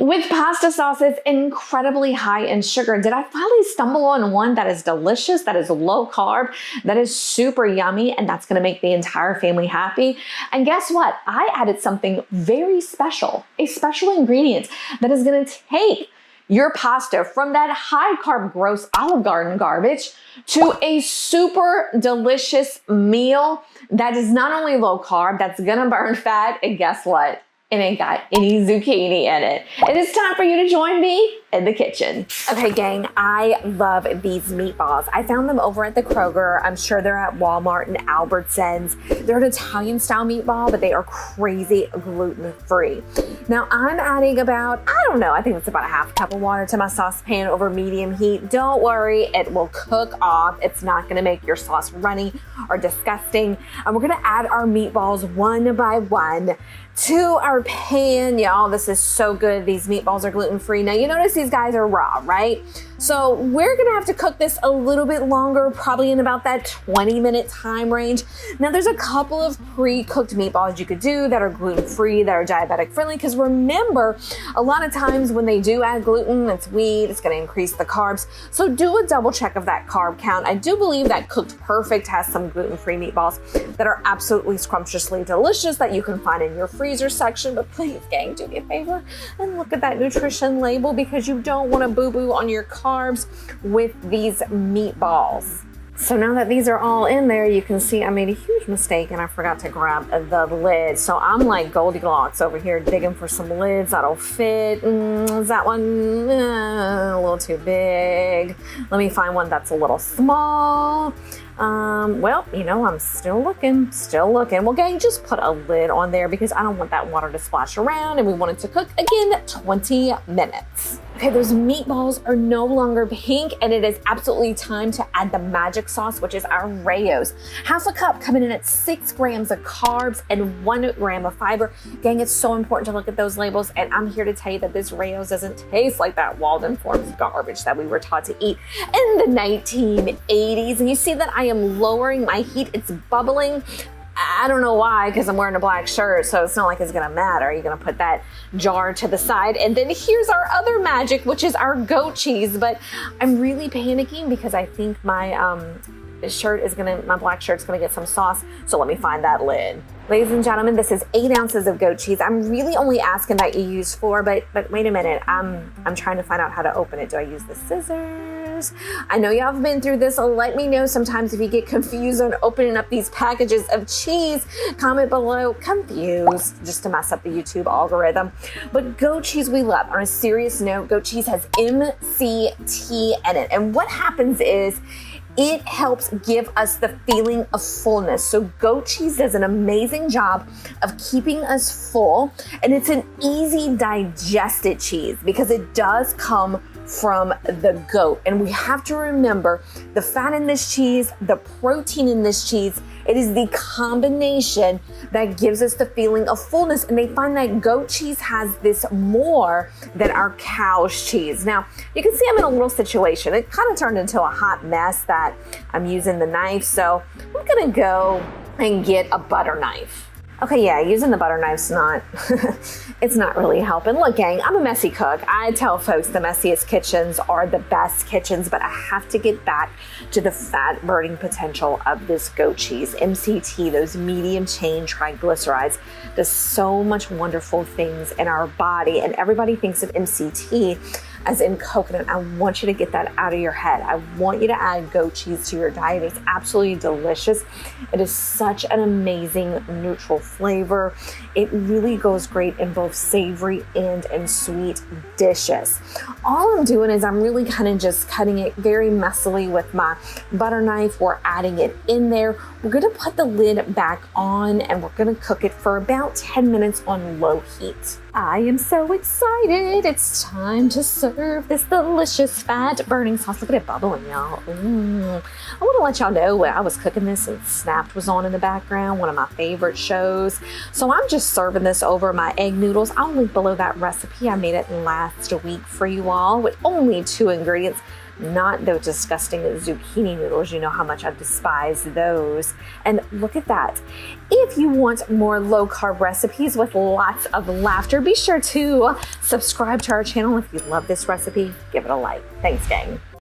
With pasta sauces incredibly high in sugar, did I finally stumble on one that is delicious, that is low carb, that is super yummy, and that's gonna make the entire family happy? And guess what? I added something very special, a special ingredient that is gonna take your pasta from that high carb, gross Olive Garden garbage to a super delicious meal that is not only low carb, that's gonna burn fat, and guess what? It ain't got any zucchini in it. It is time for you to join me in the kitchen. Okay, gang, I love these meatballs. I found them over at the Kroger. I'm sure they're at Walmart and Albertsons. They're an Italian style meatball, but they are crazy gluten-free. Now I'm adding about, I think it's about a half cup of water to my saucepan over medium heat. Don't worry, it will cook off. It's not gonna make your sauce runny or disgusting. And we're gonna add our meatballs one by one to our pan. Y'all, this is so good. These meatballs are gluten-free. Now you notice these guys are raw, right? So we're gonna have to cook this a little bit longer, probably in about that 20-minute time range. Now there's a couple of pre-cooked meatballs you could do that are gluten-free, that are diabetic friendly, because remember, a lot of times when they do add gluten, it's wheat, it's gonna increase the carbs. So do a double check of that carb count. I do believe that Cooked Perfect has some gluten-free meatballs that are absolutely scrumptiously delicious that you can find in your freezer section. But please, gang, do me a favor and look at that nutrition label, because you don't want to boo-boo on your carbs with these meatballs. So now that these are all in there, you can see I made a huge mistake and I forgot to grab the lid. So I'm like Goldilocks over here digging for some lids that'll fit. Is that one a little too big? Let me find one that's a little small. Well, I'm still looking. Well, gang, just put a lid on there because I don't want that water to splash around, and we want it to cook, again, 20 minutes. Okay, those meatballs are no longer pink, and it is absolutely time to add the magic sauce, which is our Rao's. Half a cup coming in at 6 grams of carbs and 1 gram of fiber. Gang, it's so important to look at those labels, and I'm here to tell you that this Rao's doesn't taste like that Walden Farms garbage that we were taught to eat in the 1980s. And you see that I am lowering my heat. It's bubbling. I don't know why, because I'm wearing a black shirt, so it's not like it's gonna matter. You're gonna put that jar to the side. And then here's our other magic, which is our goat cheese. But I'm really panicking because I think my my black shirt's gonna get some sauce. So let me find that lid. Ladies and gentlemen, this is 8 ounces of goat cheese. I'm really only asking that you use 4, but wait a minute. I'm trying to find out how to open it. Do I use the scissors? I know y'all have been through this. Let me know sometimes if you get confused on opening up these packages of cheese. Comment below, confused, just to mess up the YouTube algorithm. But goat cheese we love. On a serious note, goat cheese has MCT in it. And what happens is, it helps give us the feeling of fullness. So goat cheese does an amazing job of keeping us full, and it's an easy digested cheese because it does come from the goat. And we have to remember the fat in this cheese, the protein in this cheese, it is the combination that gives us the feeling of fullness. And they find that goat cheese has this more than our cow's cheese. Now, you can see I'm in a little situation. It kind of turned into a hot mess that I'm using the knife. So I'm gonna go and get a butter knife. Okay, yeah, using the butter knife's it's not really helping. Look, gang, I'm a messy cook. I tell folks the messiest kitchens are the best kitchens, but I have to get back to the fat burning potential of this goat cheese. MCT, those medium chain triglycerides, does so much wonderful things in our body, and everybody thinks of MCT as in coconut. I want you to get that out of your head. I want you to add goat cheese to your diet. It's absolutely delicious. It is such an amazing neutral flavor. It really goes great in both savory and sweet dishes. All I'm doing is I'm really kind of just cutting it very messily with my butter knife. We're adding it in there. We're gonna put the lid back on and we're gonna cook it for about 10 minutes on low heat. I am so excited. It's time to serve this delicious fat burning sauce. Look at it bubbling, y'all. I want to let y'all know when I was cooking this and Snapped was on in the background, one of my favorite shows. So I'm just serving this over my egg noodles. I'll link below that recipe. I made it last week for you all with only 2 ingredients. not those disgusting zucchini noodles. You know how much I despise those. And look at that. If you want more low carb recipes with lots of laughter, be sure to subscribe to our channel. If you love this recipe, give it a like. Thanks, gang.